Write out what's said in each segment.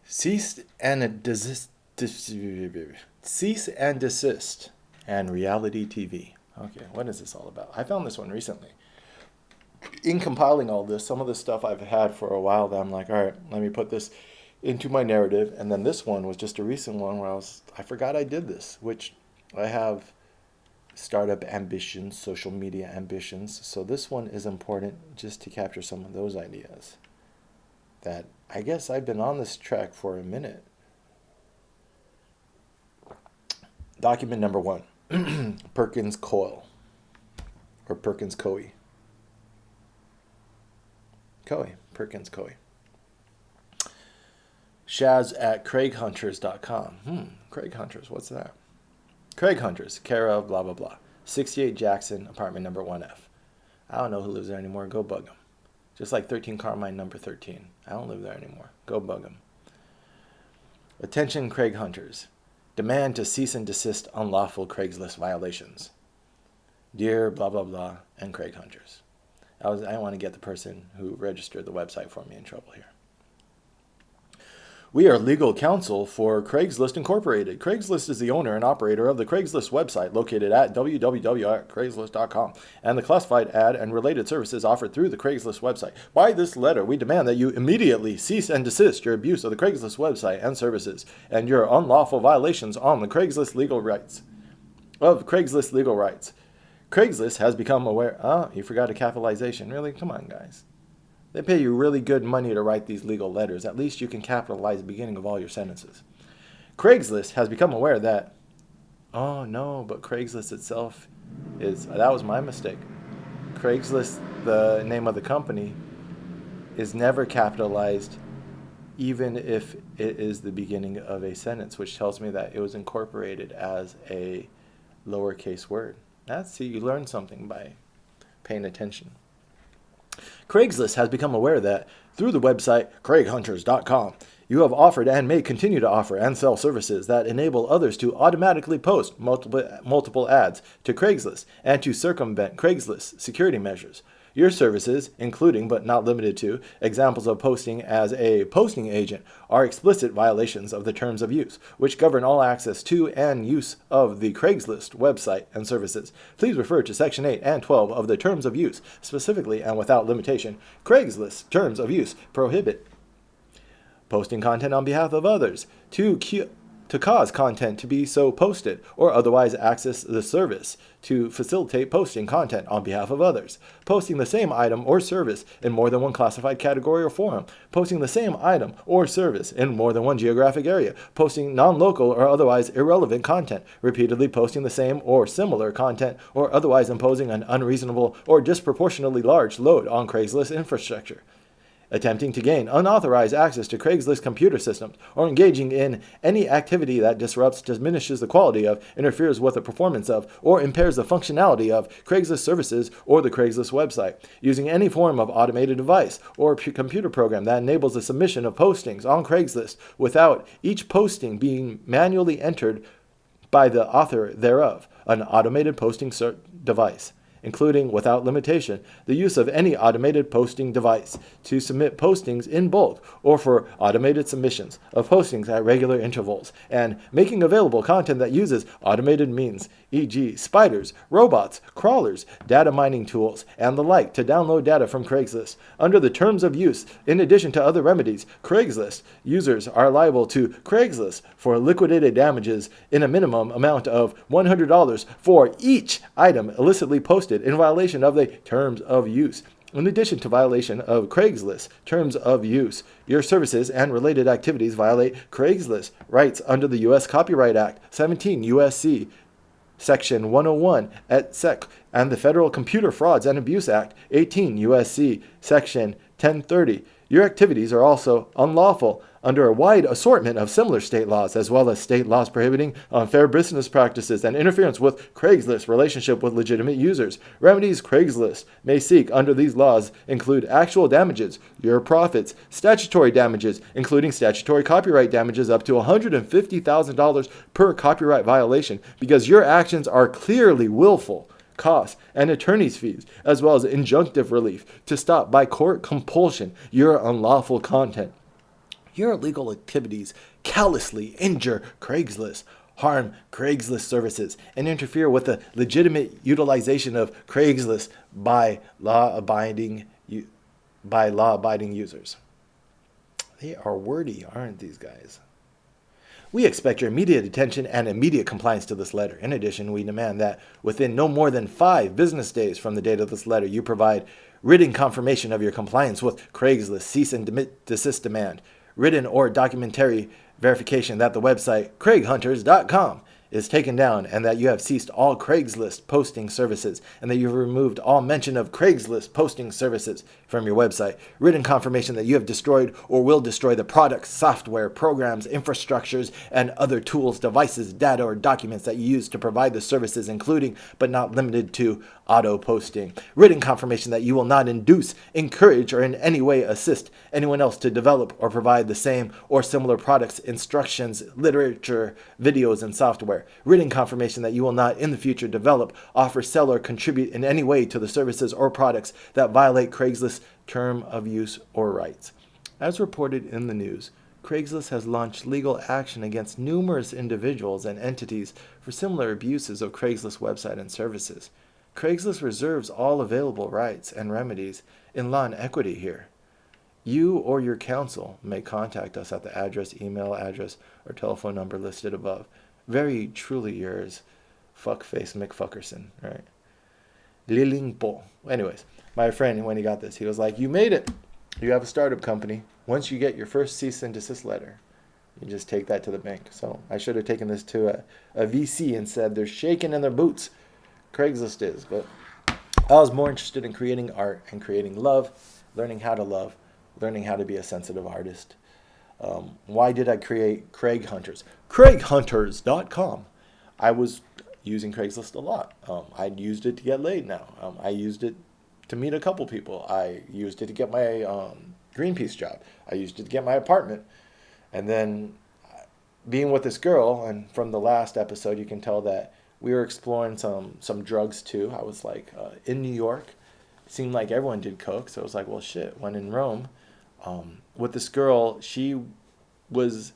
Cease and Cease and Desist and reality TV. Okay, what is this all about? I found this one recently. In compiling all this, some of the stuff I've had for a while that I'm like, all right, let me put this into my narrative. And then this one was just a recent one where I forgot I did this, which I have startup ambitions, social media ambitions. So this one is important just to capture some of those ideas that I guess I've been on this track for a minute. Document number 1, Perkins Coil, or Perkins Coie. Perkins Coie. Shaz at CraigHunters.com. Craig Hunters, what's that? Craig Hunters, care of blah, blah, blah. 68 Jackson, apartment number 1F. I don't know who lives there anymore. Go bug them. Just like 13 Carmine number 13. I don't live there anymore. Go bug them. Attention Craig Hunters. Demand to cease and desist unlawful Craigslist violations. Dear blah, blah, blah, and Craig Hunters. I don't want to get the person who registered the website for me in trouble here. We are legal counsel for Craigslist Incorporated. Craigslist is the owner and operator of the Craigslist website located at www.craigslist.com and the classified ad and related services offered through the Craigslist website. By this letter, we demand that you immediately cease and desist your abuse of the Craigslist website and services and your unlawful violations on the Craigslist legal rights. Craigslist has become aware. Oh, you forgot a capitalization. Really? Come on, guys. They pay you really good money to write these legal letters. At least you can capitalize the beginning of all your sentences. Craigslist has become aware that, oh no, but Craigslist itself that was my mistake. Craigslist, the name of the company, is never capitalized even if it is the beginning of a sentence, which tells me that it was incorporated as a lowercase word. See, you learn something by paying attention. Craigslist has become aware that through the website CraigHunters.com, you have offered and may continue to offer and sell services that enable others to automatically post multiple ads to Craigslist and to circumvent Craigslist security measures. Your services, including but not limited to examples of posting as a posting agent, are explicit violations of the terms of use, which govern all access to and use of the Craigslist website and services. Please refer to Section 8 and 12 of the terms of use. Specifically and without limitation, Craigslist terms of use prohibit posting content on behalf of others, to cause content to be so posted or otherwise access the service, to facilitate posting content on behalf of others, posting the same item or service in more than one classified category or forum, posting the same item or service in more than one geographic area, posting non-local or otherwise irrelevant content, repeatedly posting the same or similar content, or otherwise imposing an unreasonable or disproportionately large load on Craigslist infrastructure. Attempting to gain unauthorized access to Craigslist computer systems, or engaging in any activity that disrupts, diminishes the quality of, interferes with the performance of, or impairs the functionality of Craigslist services or the Craigslist website, using any form of automated device or computer program that enables the submission of postings on Craigslist without each posting being manually entered by the author thereof, an automated posting device, including, without limitation, the use of any automated posting device to submit postings in bulk or for automated submissions of postings at regular intervals, and making available content that uses automated means, e.g. spiders, robots, crawlers, data mining tools, and the like to download data from Craigslist. Under the terms of use, in addition to other remedies, Craigslist users are liable to Craigslist for liquidated damages in a minimum amount of $100 for each item illicitly posted in violation of the terms of use. In addition to violation of Craigslist terms of use, your services and related activities violate Craigslist rights under the U.S. Copyright Act, 17 U.S.C. Section 101 et sec, and the Federal Computer Frauds and Abuse Act, 18 U.S.C. Section 1030. Your activities are also unlawful under a wide assortment of similar state laws, as well as state laws prohibiting unfair business practices and interference with Craigslist's relationship with legitimate users. Remedies Craigslist may seek under these laws include actual damages, your profits, statutory damages, including statutory copyright damages up to $150,000 per copyright violation, because your actions are clearly willful, costs, and attorney's fees, as well as injunctive relief to stop by court compulsion your unlawful content. Your illegal activities callously injure Craigslist, harm Craigslist services, and interfere with the legitimate utilization of Craigslist by law-abiding users. They are wordy, aren't these guys? We expect your immediate attention and immediate compliance to this letter. In addition, we demand that within no more than 5 business days from the date of this letter, you provide written confirmation of your compliance with Craigslist cease and desist demand, written or documentary verification that the website craighunters.com is taken down and that you have ceased all Craigslist posting services and that you have removed all mention of Craigslist posting services from your website. Written confirmation that you have destroyed or will destroy the products, software, programs, infrastructures, and other tools, devices, data, or documents that you use to provide the services, including but not limited to auto posting. Written confirmation that you will not induce, encourage, or in any way assist anyone else to develop or provide the same or similar products, instructions, literature, videos, and software. Written confirmation that you will not in the future develop, offer, sell, or contribute in any way to the services or products that violate Craigslist's term of use or rights. As reported in the news, Craigslist has launched legal action against numerous individuals and entities for similar abuses of Craigslist website and services. Craigslist reserves all available rights and remedies in law and equity here. You or your counsel may contact us at the address, email address, or telephone number listed above. Very truly yours, Fuckface McFuckerson, right? Lilingpo. Anyways, my friend, when he got this, he was like, you made it. You have a startup company. Once you get your first cease and desist letter, you just take that to the bank. So I should have taken this to a VC and said they're shaking in their boots. Craigslist is, but I was more interested in creating art and creating love, learning how to love, learning how to be a sensitive artist. Why did I create Craig Hunters? CraigHunters.com. I was using Craigslist a lot. I used it to get laid now. I used it to meet a couple people. I used it to get my Greenpeace job. I used it to get my apartment. And then being with this girl, and from the last episode you can tell that we were exploring some drugs too. I was like in New York. It seemed like everyone did coke, so I was like, well, shit. When in Rome, with this girl, she was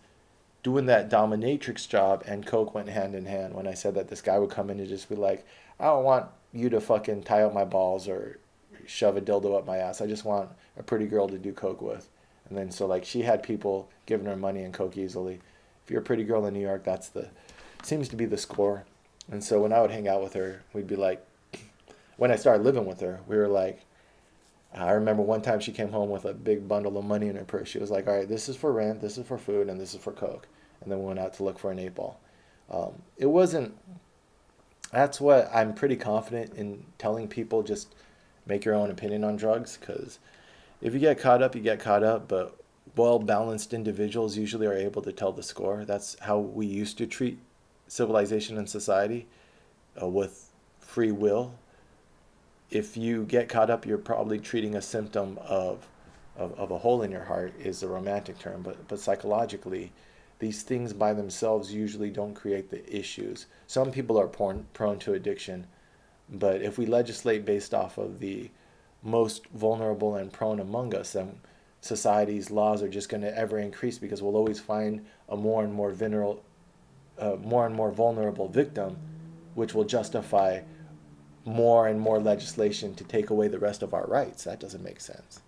doing that dominatrix job, and coke went hand in hand. When I said that this guy would come in and just be like, I don't want you to fucking tie up my balls or shove a dildo up my ass. I just want a pretty girl to do coke with. And then so like she had people giving her money and coke easily. If you're a pretty girl in New York, seems to be the score. And so when I would hang out with her, we'd be like, when I started living with her, we were like, I remember one time she came home with a big bundle of money in her purse. She was like, all right, this is for rent, this is for food, and this is for coke. And then we went out to look for an 8-ball. That's what I'm pretty confident in telling people, just make your own opinion on drugs, because if you get caught up, you get caught up, but well-balanced individuals usually are able to tell the score. That's how we used to treat civilization and society, with free will. If you get caught up, you're probably treating a symptom of a hole in your heart, is a romantic term, but psychologically, these things by themselves usually don't create the issues. Some people are prone to addiction, but if we legislate based off of the most vulnerable and prone among us, then society's laws are just going to ever increase, because we'll always find a more and more vulnerable victim, which will justify more and more legislation to take away the rest of our rights. That doesn't make sense.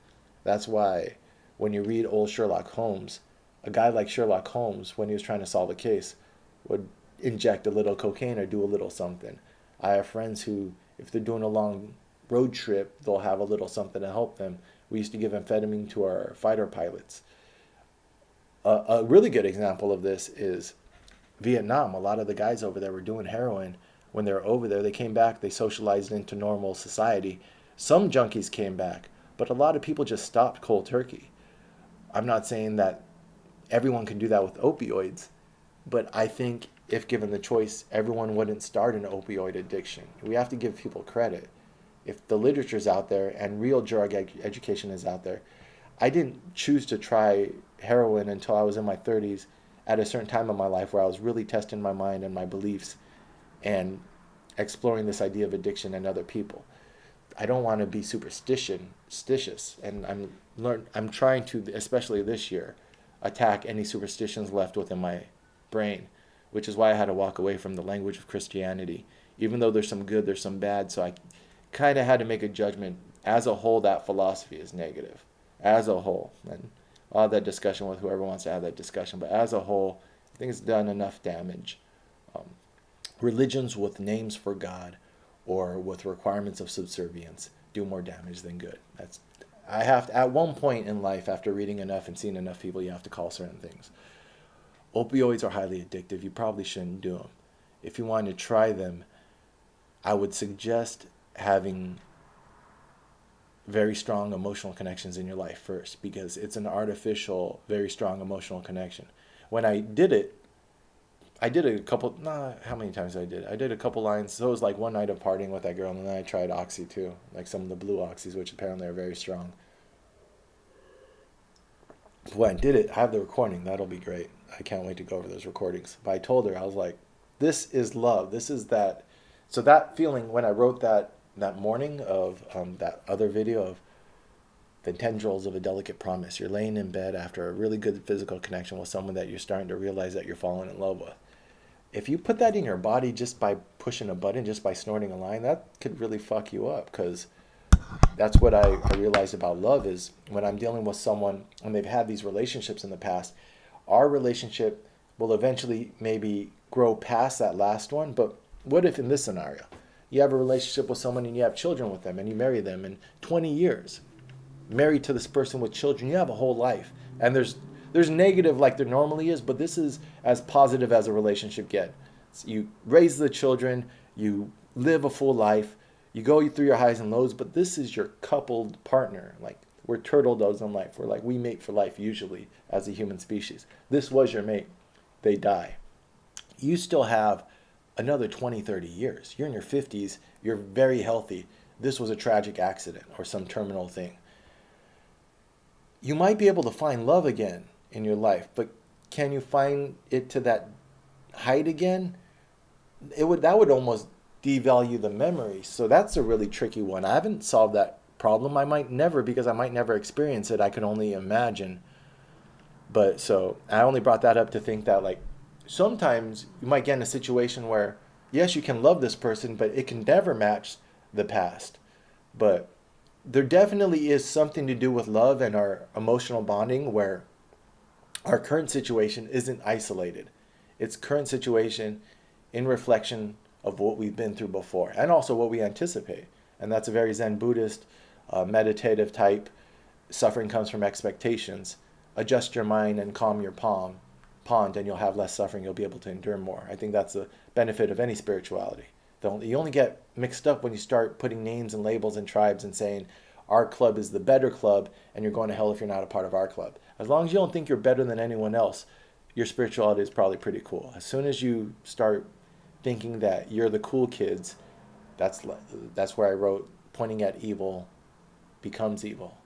That's why when you read old Sherlock Holmes, a guy like Sherlock Holmes, when he was trying to solve a case, would inject a little cocaine or do a little something. I have friends who, if they're doing a long road trip, they'll have a little something to help them. We used to give amphetamine to our fighter pilots. A really good example of this is Vietnam. A lot of the guys over there were doing heroin. When they were over there, they came back, they socialized into normal society. Some junkies came back, but a lot of people just stopped cold turkey. I'm not saying that everyone can do that with opioids, but I think if given the choice, everyone wouldn't start an opioid addiction. We have to give people credit. If the literature's out there and real drug education is out there, I didn't choose to try heroin until I was in my 30s at a certain time in my life where I was really testing my mind and my beliefs and exploring this idea of addiction and other people. I don't want to be superstitious, and I'm trying to, especially this year, attack any superstitions left within my brain, which is why I had to walk away from the language of Christianity. Even though there's some good, there's some bad, so I kind of had to make a judgment. As a whole, that philosophy is negative. As a whole. And I'll have that discussion with whoever wants to have that discussion, but as a whole, I think it's done enough damage. Religions with names for God or with requirements of subservience do more damage than good. I have to, at one point in life, after reading enough and seeing enough people, you have to call certain things. Opioids are highly addictive. You probably shouldn't do them. If you want to try them, I would suggest having very strong emotional connections in your life first, because it's an artificial, very strong emotional connection. When I did it a couple, how many times I did? I did a couple lines. So it was like one night of partying with that girl, and then I tried Oxy too, like some of the blue Oxys, which apparently are very strong. When I did it, I have the recording. That'll be great. I can't wait to go over those recordings. But I told her, I was like, this is love. This is that. So that feeling when I wrote that morning of that other video of the tendrils of a delicate promise. You're laying in bed after a really good physical connection with someone that you're starting to realize that you're falling in love with. If you put that in your body just by pushing a button, just by snorting a line, that could really fuck you up, because that's what I realized about love is when I'm dealing with someone and they've had these relationships in the past, our relationship will eventually maybe grow past that last one. But what if in this scenario, you have a relationship with someone and you have children with them and you marry them in 20 years, married to this person with children, you have a whole life. And there's negative like there normally is, but this is as positive as a relationship gets. You raise the children, you live a full life, you go through your highs and lows, but this is your coupled partner. Like, we're turtle doves in life. We mate for life usually as a human species. This was your mate. They die. You still have another 20, 30 years. You're in your 50s. You're very healthy. This was a tragic accident or some terminal thing. You might be able to find love again in your life, but can you find it to that height again? That would almost devalue the memory. So that's a really tricky one. I haven't solved that problem. I might never, because I might never experience it. I can only imagine. But so I only brought that up to think that, like, sometimes you might get in a situation where, yes, you can love this person, but it can never match the past. But there definitely is something to do with love and our emotional bonding where our current situation isn't isolated. It's current situation in reflection of what we've been through before and also what we anticipate. And that's a very Zen Buddhist, meditative type. Suffering comes from expectations. Adjust your mind and calm your pond, and you'll have less suffering. You'll be able to endure more. I think that's the benefit of any spirituality. You only get mixed up when you start putting names and labels and tribes and saying our club is the better club and you're going to hell if you're not a part of our club. As long as you don't think you're better than anyone else, your spirituality is probably pretty cool. As soon as you start thinking that you're the cool kids, that's where I wrote, pointing at evil becomes evil.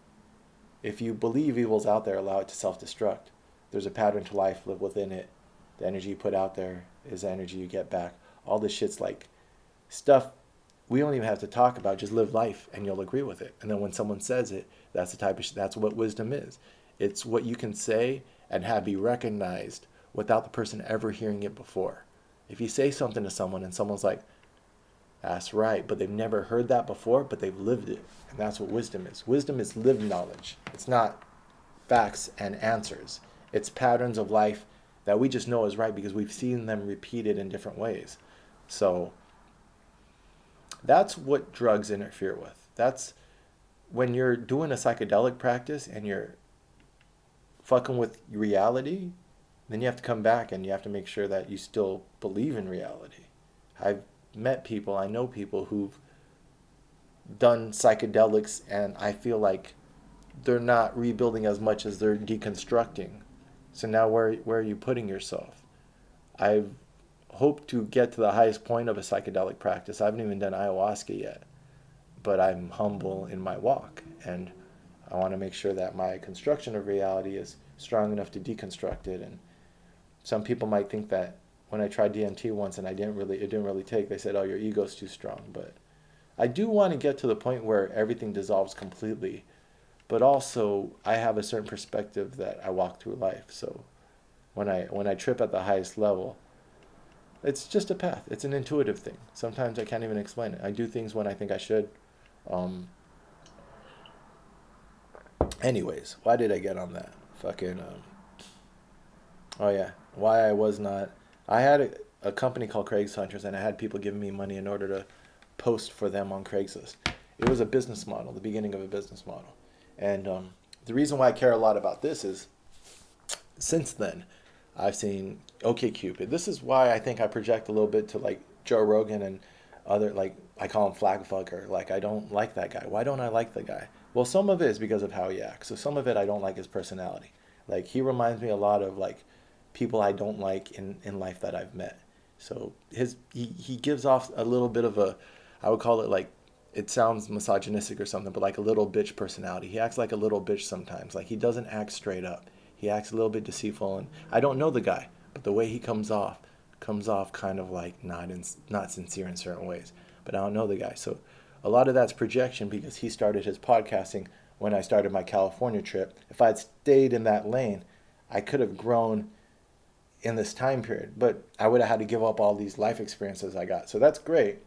If you believe evil's out there, allow it to self-destruct. There's a pattern to life, live within it. The energy you put out there is the energy you get back. All this shit's like stuff we don't even have to talk about. Just live life and you'll agree with it. And then when someone says it, that's the type of that's what wisdom is. It's what you can say and have be recognized without the person ever hearing it before. If you say something to someone and someone's like, that's right, but they've never heard that before, but they've lived it. And that's what wisdom is. Wisdom is lived knowledge. It's not facts and answers. It's patterns of life that we just know is right because we've seen them repeated in different ways. So that's what drugs interfere with. That's when you're doing a psychedelic practice and you're fucking with reality, then you have to come back and you have to make sure that you still believe in reality. I've met people, I know people who've done psychedelics and I feel like they're not rebuilding as much as they're deconstructing. So now where are you putting yourself? I've hoped to get to the highest point of a psychedelic practice. I haven't even done ayahuasca yet, but I'm humble in my walk and I want to make sure that my construction of reality is strong enough to deconstruct it. And some people might think that when I tried DMT once and it didn't really take, they said, oh, your ego's too strong. But I do want to get to the point where everything dissolves completely, but also I have a certain perspective that I walk through life. So when I trip at the highest level, it's just a path. It's an intuitive thing. Sometimes I can't even explain it. I do things when I think I should. Um, Anyways, why did I get on that? Fucking oh yeah, why I was not. I had a company called Craigslist Hunters, and I had people giving me money in order to post for them on Craigslist. It was a business model, the beginning of a business model, and the reason why I care a lot about this is since then, I've seen OkCupid. This is why I think I project a little bit to like Joe Rogan and other like I call him flag fucker. Like I don't like that guy. Why don't I like the guy? Well, some of it is because of how he acts. So some of it I don't like his personality. Like he reminds me a lot of like people I don't like in life that I've met. So he gives off a little bit of a I would call it like it sounds misogynistic or something, but like a little bitch personality. He acts like a little bitch sometimes. Like he doesn't act straight up. He acts a little bit deceitful, and I don't know the guy, but the way he comes off kind of like not sincere in certain ways. But I don't know the guy, so a lot of that's projection because he started his podcasting when I started my California trip. If I'd stayed in that lane, I could have grown in this time period, but I would have had to give up all these life experiences I got. So that's great.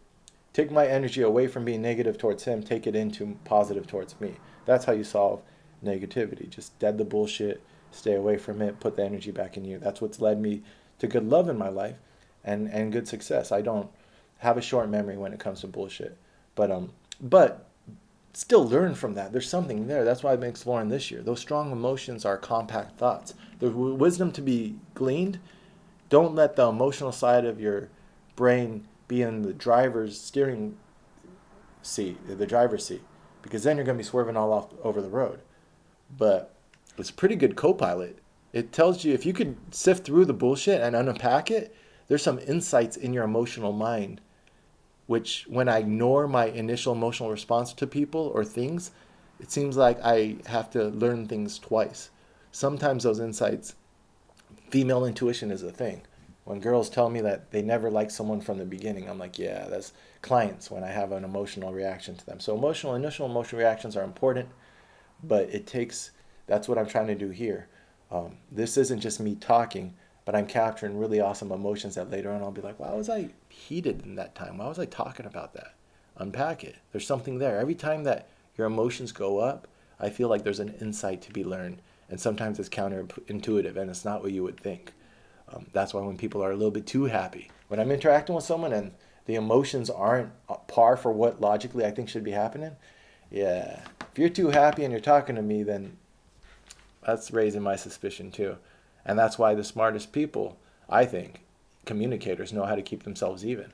Take my energy away from being negative towards him, take it into positive towards me. That's how you solve negativity. Just dead the bullshit, stay away from it, put the energy back in you. That's what's led me to good love in my life and good success. I don't have a short memory when it comes to bullshit. But still learn from that. There's something there. That's why I've been exploring this year. Those strong emotions are compact thoughts. There's wisdom to be gleaned. Don't let the emotional side of your brain be in the driver's steering seat, the driver's seat, because then you're going to be swerving all off over the road. But it's a pretty good co-pilot. It tells you if you could sift through the bullshit and unpack it, there's some insights in your emotional mind which when I ignore my initial emotional response to people or things, it seems like I have to learn things twice. Sometimes those insights, female intuition is a thing. When girls tell me that they never liked someone from the beginning, I'm like, yeah, that's clients when I have an emotional reaction to them. So initial emotional reactions are important, but that's what I'm trying to do here. This isn't just me talking, but I'm capturing really awesome emotions that later on I'll be like, why was I heated in that time? Why was I talking about that? Unpack it. There's something there. Every time that your emotions go up, I feel like there's an insight to be learned. And sometimes it's counterintuitive and it's not what you would think. That's why when people are a little bit too happy, when I'm interacting with someone and the emotions aren't par for what logically I think should be happening, yeah, if you're too happy and you're talking to me, then that's raising my suspicion too. And that's why the smartest people, I think, communicators, know how to keep themselves even.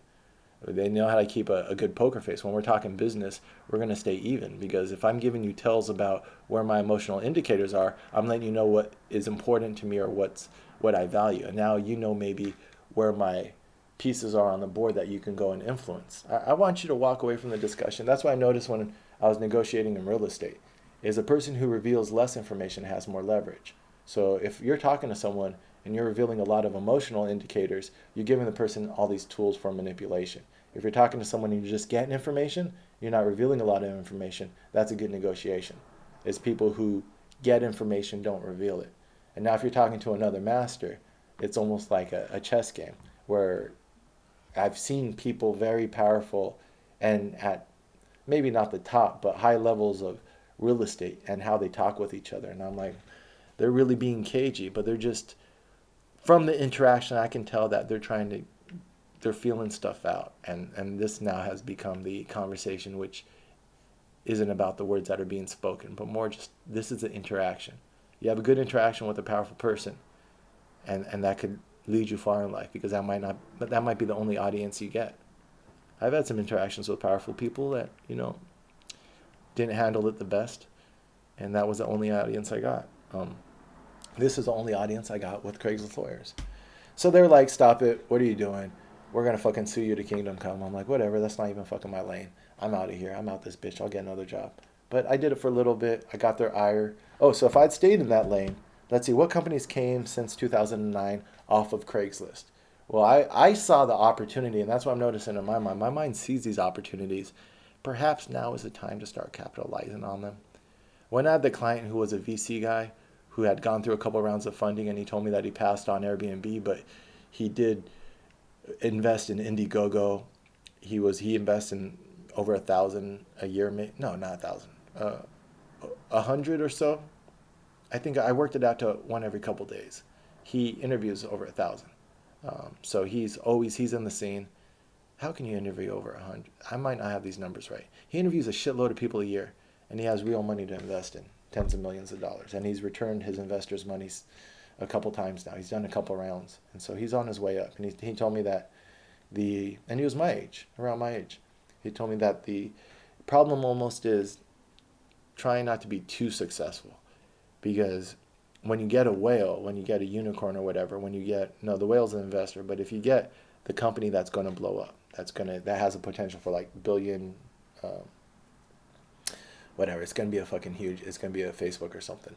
They know how to keep a good poker face. When we're talking business, we're going to stay even, because if I'm giving you tells about where my emotional indicators are, I'm letting you know what is important to me or what I value. And now you know maybe where my pieces are on the board that you can go and influence. I want you to walk away from the discussion. That's what I noticed when I was negotiating in real estate, is a person who reveals less information has more leverage. So if you're talking to someone and you're revealing a lot of emotional indicators, you're giving the person all these tools for manipulation. If you're talking to someone and you're just getting information, you're not revealing a lot of information, that's a good negotiation. It's people who get information, don't reveal it. And now if you're talking to another master, it's almost like a chess game where I've seen people very powerful and at maybe not the top, but high levels of real estate and how they talk with each other. And I'm like, they're really being cagey, but they're just, from the interaction, I can tell that they're feeling stuff out. And this now has become the conversation, which isn't about the words that are being spoken, but more just, this is the interaction. You have a good interaction with a powerful person, and that could lead you far in life, because that might be the only audience you get. I've had some interactions with powerful people that, didn't handle it the best, and that was the only audience I got. This is the only audience I got with Craigslist lawyers. So they're like, stop it, what are you doing? We're going to fucking sue you to kingdom come. I'm like, whatever, that's not even fucking my lane. I'm out of here. I'm out this bitch. I'll get another job. But I did it for a little bit. I got their ire. Oh, so if I'd stayed in that lane, let's see, what companies came since 2009 off of Craigslist? Well, I saw the opportunity, and that's what I'm noticing in my mind. My mind sees these opportunities. Perhaps now is the time to start capitalizing on them. When I had the client who was a VC guy who had gone through a couple rounds of funding, and he told me that he passed on Airbnb, but he did invest in Indiegogo. He invests in over 1,000 a year, no, not 1,000, 100 or so. I think I worked it out to one every couple days. He interviews over 1,000, so he's in the scene. How can you interview over 100? I might not have these numbers right. He interviews a shitload of people a year, and he has real money to invest in, tens of millions of dollars, and he's returned his investors' money a couple times now. He's done a couple rounds, and so he's on his way up. And he told me that and he was my age, around my age. He told me that the problem almost is trying not to be too successful, because when you get a whale, when you get a unicorn or whatever, no, the whale's an investor, but if you get the company that's going to blow up, that has a potential for like billion, whatever, it's going to be it's going to be a Facebook or something.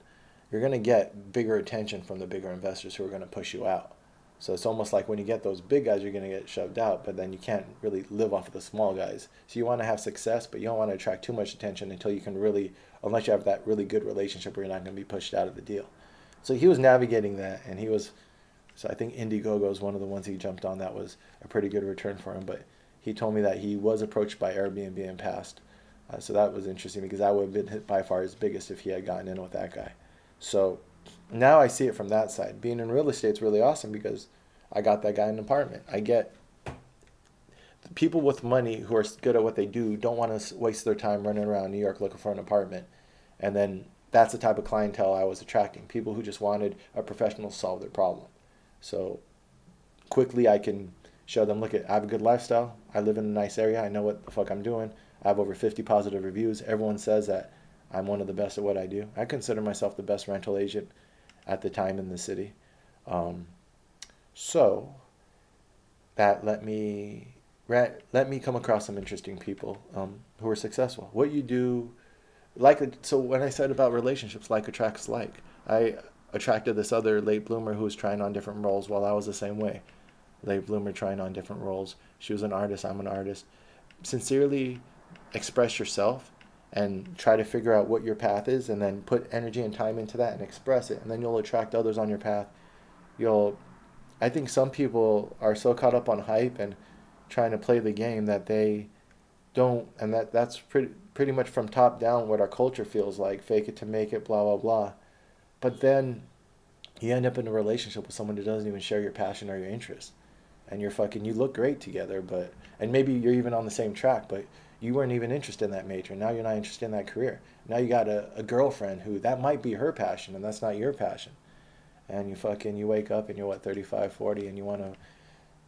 You're going to get bigger attention from the bigger investors who are going to push you out. So it's almost like when you get those big guys, you're going to get shoved out, but then you can't really live off of the small guys. So you want to have success, but you don't want to attract too much attention until you can really, unless you have that really good relationship where you're not going to be pushed out of the deal. So he was navigating that, and so I think Indiegogo is one of the ones he jumped on that was a pretty good return for him. But he told me that he was approached by Airbnb in past. So that was interesting, because that would have been by far his biggest if he had gotten in with that guy. So now I see it from that side. Being in real estate is really awesome because I got that guy an apartment. I get people with money who are good at what they do don't want to waste their time running around New York looking for an apartment. And then that's the type of clientele I was attracting. People who just wanted a professional to solve their problem. So quickly I can show them, look, I have a good lifestyle. I live in a nice area. I know what the fuck I'm doing. I have over 50 positive reviews. Everyone says that I'm one of the best at what I do. I consider myself the best rental agent at the time in the city. So that let me come across some interesting people who are successful. What you do, so when I said about relationships, like attracts like, I attracted this other late bloomer who was trying on different roles while I was the same way. Late bloomer trying on different roles. She was an artist, I'm an artist. Sincerely express yourself and try to figure out what your path is, and then put energy and time into that and express it, and then you'll attract others on your path. I think some people are so caught up on hype and trying to play the game that they don't, and that's pretty much from top down what our culture feels like, fake it to make it, blah, blah, blah. But then you end up in a relationship with someone who doesn't even share your passion or your interest. And you look great together, and maybe you're even on the same track, but you weren't even interested in that major. Now you're not interested in that career. Now you got a girlfriend who that might be her passion and that's not your passion. And you wake up and you're 35, 40, and you want to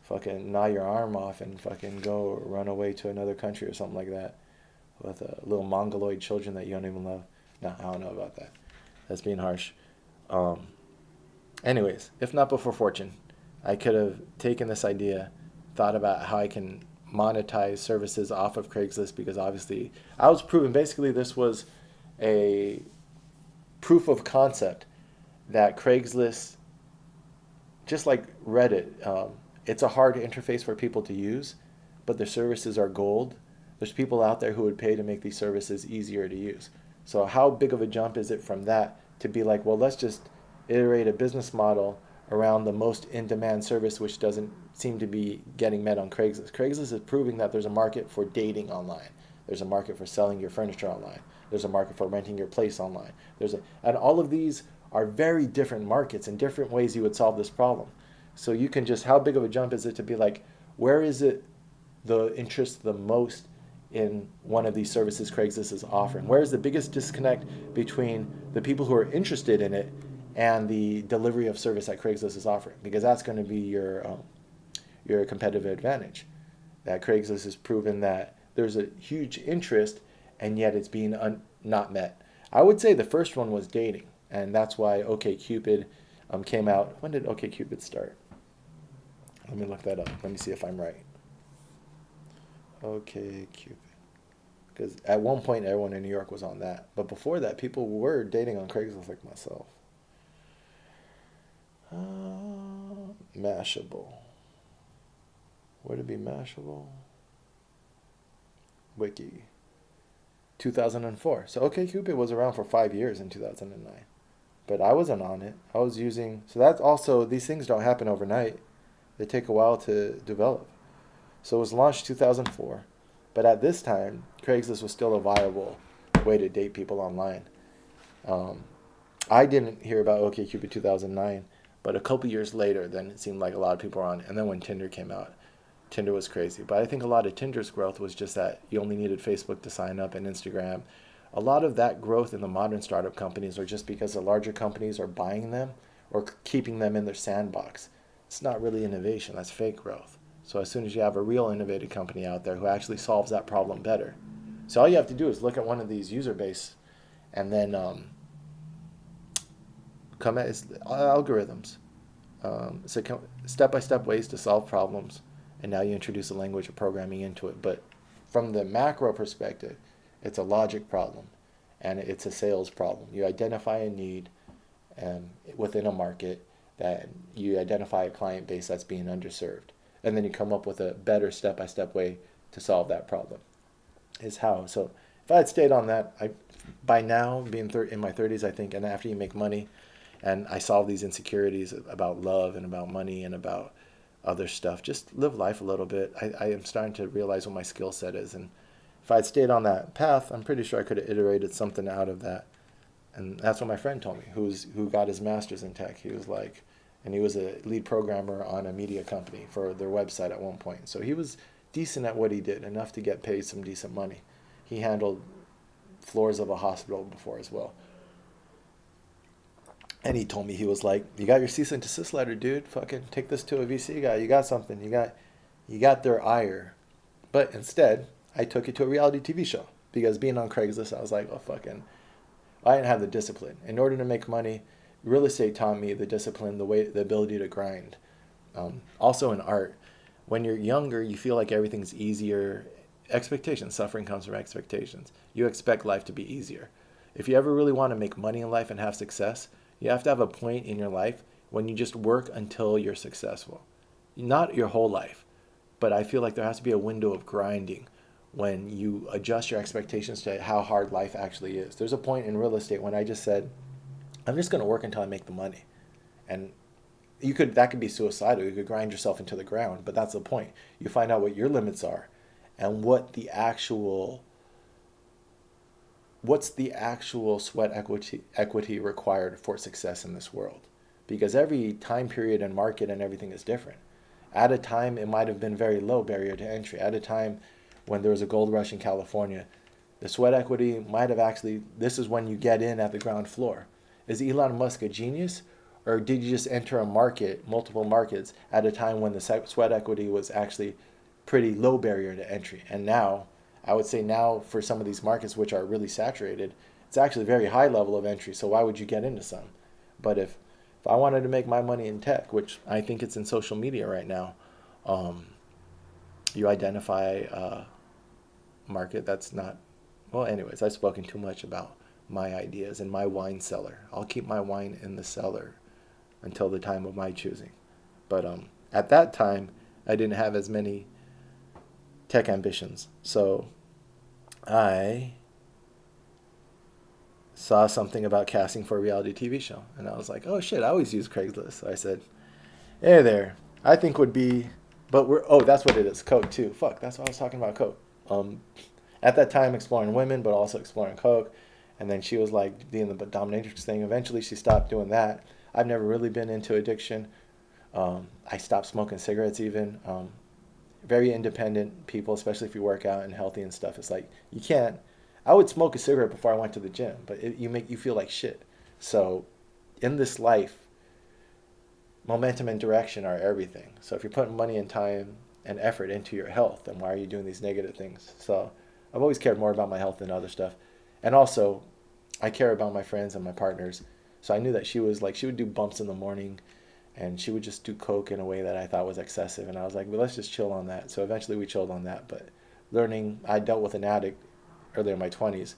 fucking gnaw your arm off and fucking go run away to another country or something like that with little mongoloid children that you don't even love. No, I don't know about that. That's being harsh. Anyways, if not before fortune, I could have taken this idea, thought about how I can monetize services off of Craigslist, because obviously I was proven, basically this was a proof of concept that Craigslist, just like Reddit, it's a hard interface for people to use, but the services are gold. There's people out there who would pay to make these services easier to use. So how big of a jump is it from that to be like, well, let's just iterate a business model around the most in-demand service, which doesn't seem to be getting met on Craigslist. Craigslist is proving that there's a market for dating online. There's a market for selling your furniture online. There's a market for renting your place online. And all of these are very different markets and different ways you would solve this problem. So you can how big of a jump is it to be like, where is it the interest the most in one of these services Craigslist is offering? Where is the biggest disconnect between the people who are interested in it and the delivery of service that Craigslist is offering? Because that's going to be your competitive advantage. That Craigslist has proven that there's a huge interest, and yet it's being not met. I would say the first one was dating, and that's why OkCupid came out. When did OkCupid start? Let me look that up. Let me see if I'm right. OkCupid. Because at one point, everyone in New York was on that. But before that, people were dating on Craigslist like myself. Mashable. Would it be Mashable? Wiki. 2004. So OkCupid was around for 5 years in 2009. But I wasn't on it. I was using, so that's also, these things don't happen overnight. They take a while to develop. So it was launched 2004. But at this time, Craigslist was still a viable way to date people online. Um, I didn't hear about OkCupid 2009, but a couple years later, then it seemed like a lot of people were on it. And then when Tinder came out, Tinder was crazy. But I think a lot of Tinder's growth was just that you only needed Facebook to sign up and Instagram. A lot of that growth in the modern startup companies are just because the larger companies are buying them or keeping them in their sandbox. It's not really innovation, that's fake growth. So as soon as you have a real innovative company out there who actually solves that problem better. So all you have to do is look at one of these user base and then come at it's algorithms. So step-by-step ways to solve problems, and now you introduce a language of programming into it. But from the macro perspective, it's a logic problem, and it's a sales problem. You identify a need within a market, that you identify a client base that's being underserved, and then you come up with a better step-by-step way to solve that problem. Is how. So if I had stayed on that, by now being in my 30s, I think, and after you make money, and I solve these insecurities about love and about money and about other stuff, just live life a little bit. I am starting to realize what my skill set is, and if I'd stayed on that path, I'm pretty sure I could have iterated something out of that. And that's what my friend told me, who got his master's in tech. He was like, and he was a lead programmer on a media company for their website at one point. So he was decent at what he did, enough to get paid some decent money. He handled floors of a hospital before as well. And he told me, he was like, you got your cease and desist letter, dude. Fucking take this to a VC guy. You got something. You got their ire. But instead, I took it to a reality TV show, because being on Craigslist, I was like, oh, fucking, I didn't have the discipline. In order to make money, real estate taught me the discipline, the ability to grind. Also in art, when you're younger, you feel like everything's easier. Expectations, suffering comes from expectations. You expect life to be easier. If you ever really want to make money in life and have success, you have to have a point in your life when you just work until you're successful. Not your whole life, but I feel like there has to be a window of grinding when you adjust your expectations to how hard life actually is. There's a point in real estate when I just said, I'm just going to work until I make the money. And that could be suicidal. You could grind yourself into the ground, but that's the point. You find out what your limits are and what's the actual sweat equity required for success in this world. Because every time period and market and everything is different. At a time, it might have been very low barrier to entry. At a time when there was a gold rush in California, the sweat equity might have actually, this is when you get in at the ground floor. Is Elon Musk a genius? Or did you just enter a market, multiple markets, at a time when the sweat equity was actually pretty low barrier to entry? And now, I would say now for some of these markets which are really saturated, it's actually very high level of entry. So why would you get into some? But if I wanted to make my money in tech, which I think it's in social media right now, you identify a market that's not, well, anyways, I've spoken too much about my ideas in my wine cellar. I'll keep my wine in the cellar until the time of my choosing. But at that time, I didn't have as many tech ambitions. So I saw something about casting for a reality TV show. And I was like, oh shit, I always use Craigslist. So I said, hey there, I think would be, that's what it is, Coke too. Fuck, that's what I was talking about, Coke. At that time, exploring women, but also exploring Coke. And then she was like doing the dominatrix thing. Eventually, she stopped doing that. I've never really been into addiction. I stopped smoking cigarettes even. Very independent people, especially if you work out and healthy and stuff. It's like, you can't, I would smoke a cigarette before I went to the gym, but you make you feel like shit. So in this life, momentum and direction are everything. So if you're putting money and time and effort into your health, then why are you doing these negative things? So I've always cared more about my health than other stuff. And also, I care about my friends and my partners. So I knew that she was like, she would do bumps in the morning and she would just do Coke in a way that I thought was excessive. And I was like, well, let's just chill on that. So eventually we chilled on that. But learning, I dealt with an addict earlier in my 20s.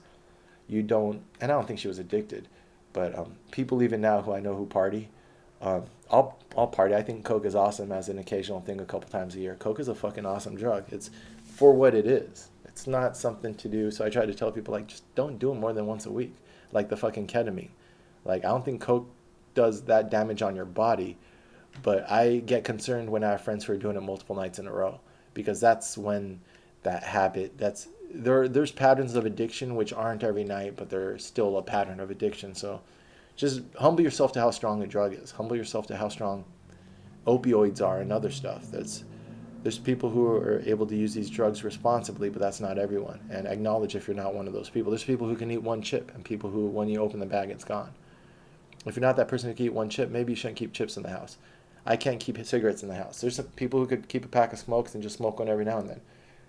And I don't think she was addicted, but people even now who I know who party, I'll party. I think Coke is awesome as an occasional thing a couple times a year. Coke is a fucking awesome drug. It's for what it is. It's not something to do. So I try to tell people, like, just don't do it more than once a week. Like the fucking ketamine. Like, I don't think coke does that damage on your body, but I get concerned when I have friends who are doing it multiple nights in a row, because that's when that habit, there's patterns of addiction which aren't every night, but they're still a pattern of addiction. So just humble yourself to how strong a drug is. Humble yourself to how strong opioids are and other stuff. There's people who are able to use these drugs responsibly, but that's not everyone. And acknowledge if you're not one of those people. There's people who can eat one chip, and people who, when you open the bag, it's gone. If you're not that person who can eat one chip, maybe you shouldn't keep chips in the house. I can't keep cigarettes in the house. There's some people who could keep a pack of smokes and just smoke one every now and then.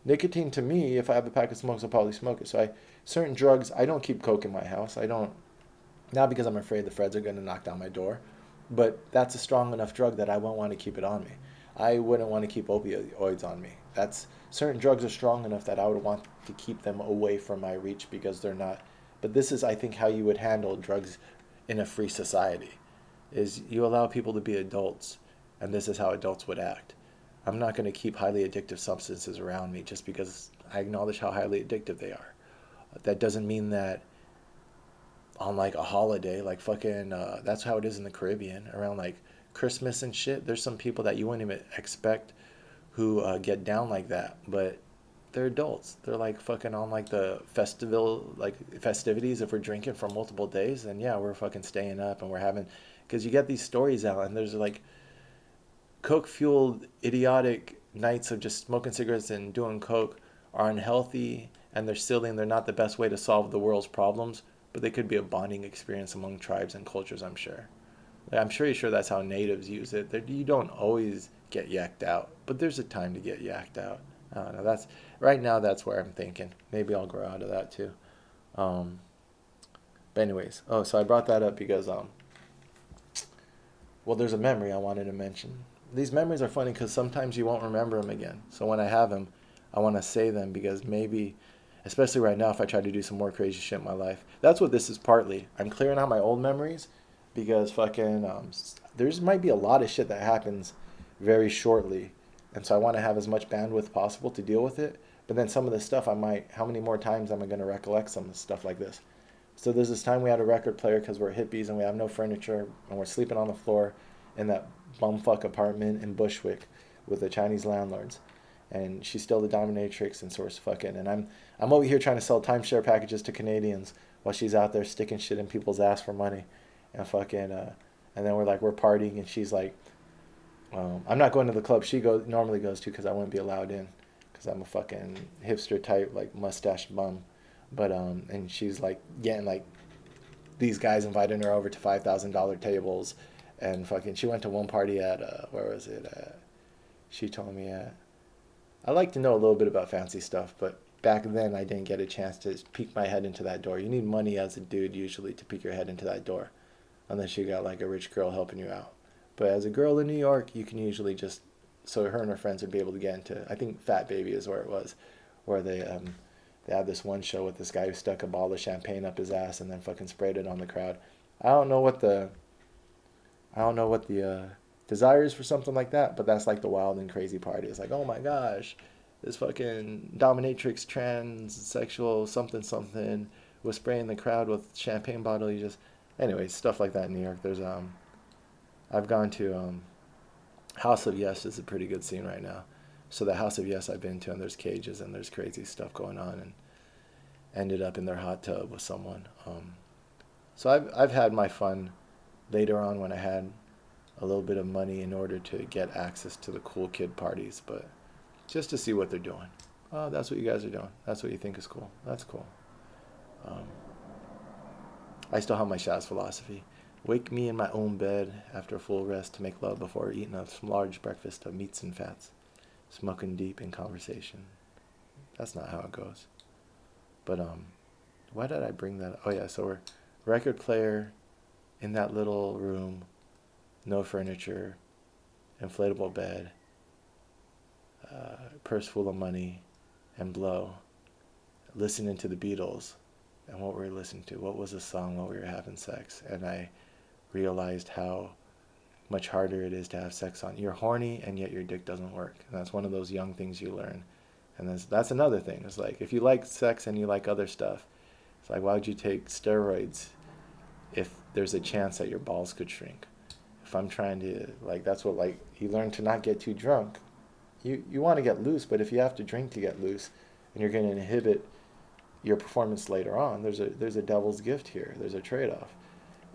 Nicotine, to me, if I have a pack of smokes, I'll probably smoke it. So certain drugs, I don't keep coke in my house. I don't, not because I'm afraid the feds are going to knock down my door, but that's a strong enough drug that I won't want to keep it on me. I wouldn't want to keep opioids on me. That's certain drugs are strong enough that I would want to keep them away from my reach because they're not. But this is, I think, how you would handle drugs in a free society. Is you allow people to be adults, and this is how adults would act. I'm not going to keep highly addictive substances around me just because I acknowledge how highly addictive they are. That doesn't mean that on like a holiday, like fucking, that's how it is in the Caribbean, around like Christmas and shit. There's some people that you wouldn't even expect who get down like that, but they're adults. They're like fucking on like the festival, like festivities. If we're drinking for multiple days, then yeah, we're fucking staying up and we're having, because you get these stories out and there's like coke fueled idiotic nights of just smoking cigarettes and doing coke are unhealthy and they're silly and they're not the best way to solve the world's problems, but they could be a bonding experience among tribes and cultures, I'm sure. I'm pretty sure that's how natives use it. You don't always get yacked out, but there's a time to get yacked out. I don't know. That's right now. That's where I'm thinking. Maybe I'll grow out of that too. Um, but anyways, so I brought that up because well, there's a memory I wanted to mention. These memories are funny because sometimes you won't remember them again. So when I have them, I want to say them because maybe, especially right now, if I try to do some more crazy shit in my life, that's what this is partly. I'm clearing out my old memories because fucking there's might be a lot of shit that happens very shortly, and so I want to have as much bandwidth possible to deal with it. But then some of the stuff how many more times am I going to recollect some stuff like this? So there's this time we had a record player because we're hippies and we have no furniture and we're sleeping on the floor in that bumfuck apartment in Bushwick with the Chinese landlords. And she's still the dominatrix and source fucking. And I'm over here trying to sell timeshare packages to Canadians while she's out there sticking shit in people's ass for money. And fucking, and then we're partying and she's like, I'm not going to the club she normally goes to because I wouldn't be allowed in because I'm a fucking hipster type, like mustached bum. But and she's like getting like these guys inviting her over to $5,000 tables, and fucking she went to one party at where was it? She told me I like to know a little bit about fancy stuff, but back then I didn't get a chance to peek my head into that door. You need money as a dude usually to peek your head into that door, unless you got like a rich girl helping you out. But as a girl in New York, you can usually just, so her and her friends would be able to get into, I think Fat Baby is where it was, where they had this one show with this guy who stuck a bottle of champagne up his ass and then fucking sprayed it on the crowd. I don't know what the desire is for something like that, but that's like the wild and crazy part. It's like, oh my gosh, this fucking dominatrix transsexual something was spraying the crowd with champagne bottle. Anyway, stuff like that in New York. There's I've gone to House of Yes is a pretty good scene right now. So the House of Yes I've been to, and there's cages and there's crazy stuff going on, and ended up in their hot tub with someone. So I've had my fun later on when I had a little bit of money in order to get access to the cool kid parties, but just to see what they're doing. Oh, that's what you guys are doing. That's what you think is cool. That's cool. I still have my Shaz philosophy. Wake me in my own bed after a full rest to make love before eating a large breakfast of meats and fats. Smoking deep in conversation. That's not how it goes. But why did I bring that up? Oh yeah, so we're record player in that little room, no furniture, inflatable bed, purse full of money, and blow, listening to the Beatles. And what were we listening to? What was the song while we were having sex? And I realized how much harder it is to have sex on. You're horny and yet your dick doesn't work. And that's one of those young things you learn And that's another thing. It's like, if you like sex and you like other stuff, it's like, why would you take steroids if there's a chance that your balls could shrink? If I'm trying to, like, that's what, like, you learn to not get too drunk. You want to get loose, but if you have to drink to get loose and you're going to inhibit your performance later on, there's a devil's gift here. There's a trade-off.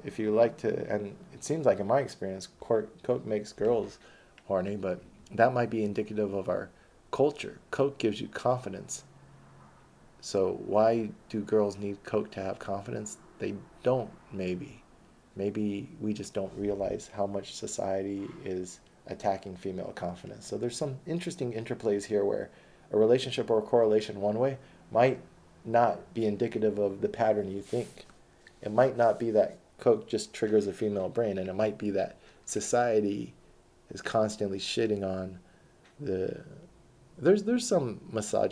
If you like to, and it seems like in my experience, Coke makes girls horny, but that might be indicative of our culture. Coke gives you confidence. So why do girls need Coke to have confidence? They don't, maybe. Maybe we just don't realize how much society is attacking female confidence. So there's some interesting interplays here where a relationship or a correlation one way might not be indicative of the pattern you think. It might not be that Coke just triggers a female brain, and it might be that society is constantly shitting on the there's some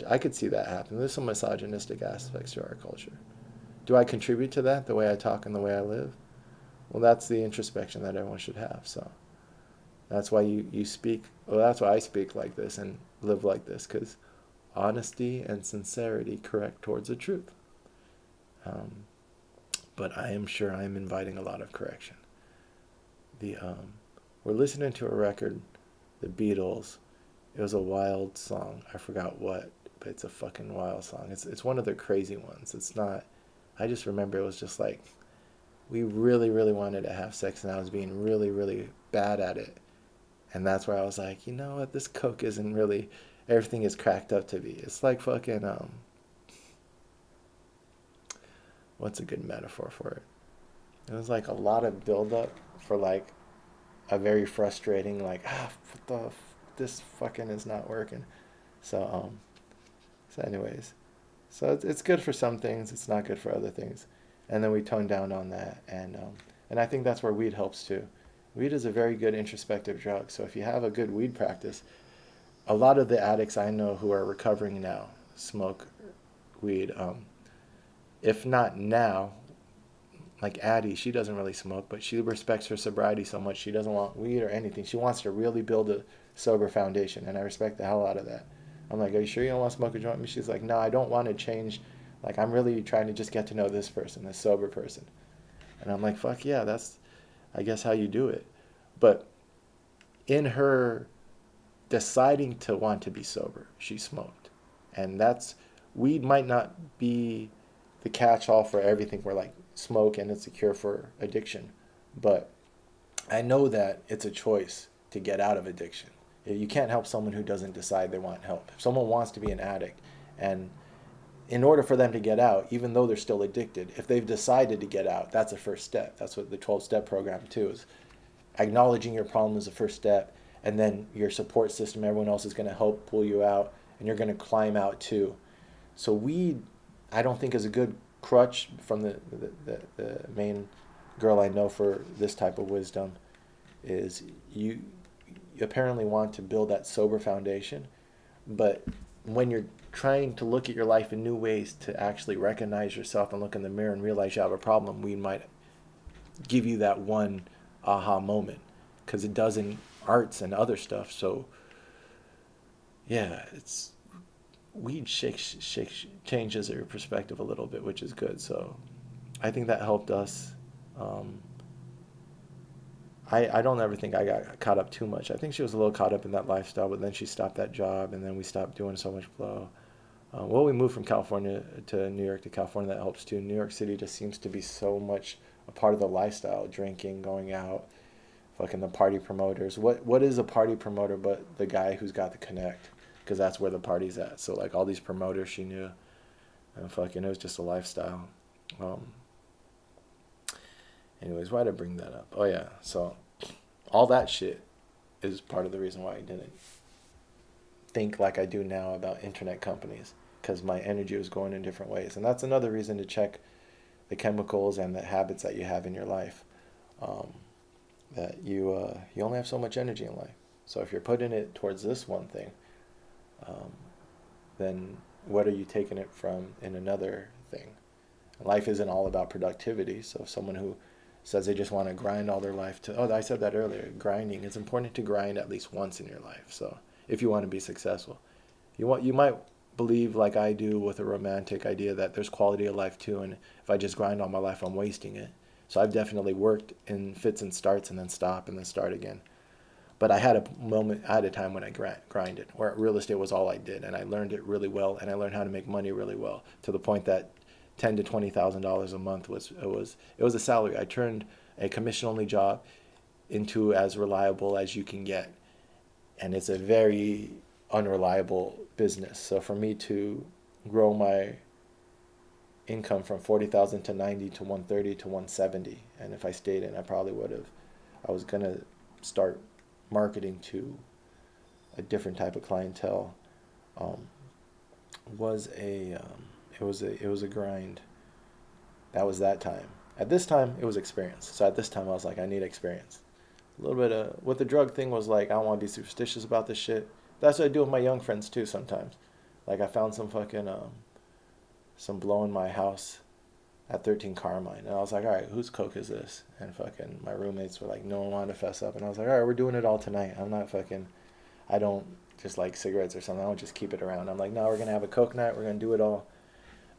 I could see that happen. There's some misogynistic aspects to our culture. Do I contribute to that, the way I talk and the way I live? Well, that's the introspection that everyone should have. So that's why you speak, well, that's why I speak like this and live like this, because honesty and sincerity correct towards the truth. But I am sure I am inviting a lot of correction. We're listening to a record, the Beatles. It was a wild song. I forgot what, but it's a fucking wild song. It's one of their crazy ones. It's not. I just remember it was just like, we really, really wanted to have sex, and I was being really, really bad at it. And that's where I was like, you know what? This Coke isn't really everything is cracked up to be. It's like fucking what's a good metaphor for it? It was like a lot of buildup for like a very frustrating, like, this fucking is not working. So anyways, so it's good for some things, it's not good for other things, and then we tone down on that, and I think that's where weed helps too. Weed is a very good introspective drug. So if you have a good weed practice, a lot of the addicts I know who are recovering now smoke weed. If not now, like Addie, she doesn't really smoke, but she respects her sobriety so much she doesn't want weed or anything. She wants to really build a sober foundation, and I respect the hell out of that. I'm like, are you sure you don't want to smoke a joint? And she's like, no, I don't want to change. Like, I'm really trying to just get to know this person, this sober person. And I'm like, fuck yeah, that's, I guess, how you do it. But in her deciding to want to be sober, she smoked. And weed might not be the catch-all for everything. We're like, smoke and it's a cure for addiction. But I know that it's a choice to get out of addiction. You can't help someone who doesn't decide they want help. If someone wants to be an addict, and in order for them to get out, even though they're still addicted, if they've decided to get out, that's a first step. That's what the 12-step program too is. Acknowledging your problem is the first step, and then your support system, everyone else is going to help pull you out, and you're going to climb out too. So weed, I don't think, is a good crutch from the main girl I know for this type of wisdom. Is you apparently want to build that sober foundation, but when you're trying to look at your life in new ways to actually recognize yourself and look in the mirror and realize you have a problem, we might give you that one aha moment, because it does in arts and other stuff. So yeah, it's weed changes your perspective a little bit, which is good. So I think that helped us. I don't ever think I got caught up too much. I think she was a little caught up in that lifestyle, but then she stopped that job, and then we stopped doing so much blow. Well, we moved from California to New York to California. That helps too. New York City just seems to be so much a part of the lifestyle: drinking, going out, fucking the party promoters. What is a party promoter but the guy who's got the connect? Because that's where the party's at. So like all these promoters she knew, and fucking it was just a lifestyle. Anyways, why'd I bring that up? Oh yeah, so all that shit is part of the reason why I didn't think like I do now about internet companies, because my energy was going in different ways. And that's another reason to check the chemicals and the habits that you have in your life. That you only have so much energy in life. So if you're putting it towards this one thing, then what are you taking it from in another thing? Life isn't all about productivity. So someone who says they just want to grind all their life I said that earlier, grinding. It's important to grind at least once in your life. So if you want to be successful, you might believe like I do with a romantic idea that there's quality of life too, and if I just grind all my life, I'm wasting it. So I've definitely worked in fits and starts and then stop and then start again. But I had a time when I grinded, where real estate was all I did, and I learned it really well, and I learned how to make money really well, to the point that $10,000 to $20,000 a month was a salary. I turned a commission only job into as reliable as you can get, and it's a very unreliable business. So for me to grow my income from 40,000 to 90 to 130 to 170, and if I stayed in, I probably would have. I was gonna start marketing to a different type of clientele. Um, was a it was a grind. That was that time. At this time, it was experience. So at this time, I was like, I need experience. A little bit of what the drug thing was like. I don't want to be superstitious about this shit. That's what I do with my young friends too sometimes. Like I found some fucking some blow in my house at 13 Carmine, and I was like, all right, whose coke is this? And fucking my roommates were like, no one wanted to fess up, and I was like, all right, we're doing it all tonight. I don't just like cigarettes or something. I don't just keep it around. I'm like, no, we're gonna have a coke night. We're gonna do it all.